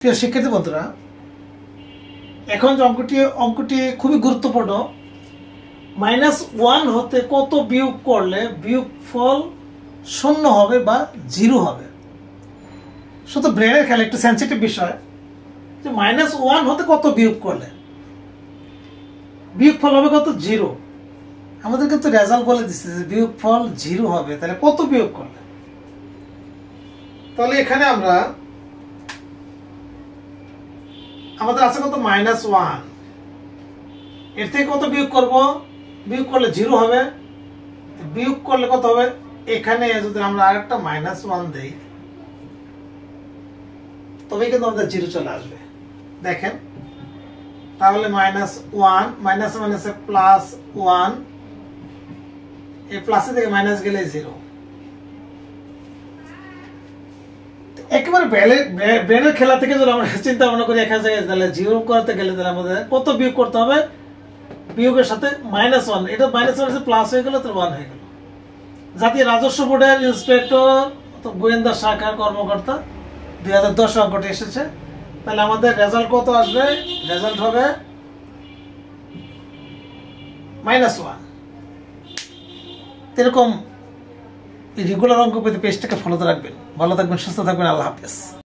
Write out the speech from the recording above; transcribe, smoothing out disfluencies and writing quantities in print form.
প্রিয় শিক্ষার্থী বন্ধুরা, এখন যে অঙ্কটি খুবই গুরুত্বপূর্ণ। -1 হতে কত বিয়োগ করলে বিয়োগফল 0 হবে বা 0 হবে। শুধু ব্রেনের খেলা, একটু সেন্সিটিভ বিষয় যে -1 হতে কত বিয়োগ করলে বিয়োগফল হবে কত, 0। আমাদের কিন্তু রেজাল্ট বলে দিচ্ছে যে বিয়োগফল 0 হবে। তাহলে কত বিয়োগ করলে? তাহলে এখানে আমাদের আছে কত, -1। এর থেকে কত বিয়োগ করব? বিয়োগ করলে 0 হবে। বিয়োগ করলে কত হবে? এখানে যদি আমরা আরেকটা -1 দেই তবে কিন্তু আমাদের 0 চলে আসবে। দেখেন, তাহলে -1 মাইনাসে +1, এই প্লাসে থেকে মাইনাস গেলে 0। একেবারে ব্রেনের খেলা থেকে যদি আমরা চিন্তা ভাবনা করি, এখানে তাহলে 0 করতে গেলে তাহলে আমাদের কত বিয়োগ করতে হবে? বিয়োগের সাথে -1, এটা -1 প্লাস হয়ে গেল, তো 1 হয়ে গেল। জাতীয় রাজস্ব বোর্ডের ইন্সপেক্টর গোয়েন্দা শাখার কর্মকর্তা 2010 অঙ্কটি এসেছে। তাহলে আমাদের রেজাল্ট কত আসবে? রেজাল্ট হবে -1। এরকম রেগুলার অঙ্ক পেতে পেজটাকে ফলো রাখবেন। ভালো থাকবেন, সুস্থ থাকবেন। আল্লাহ হাফেজ।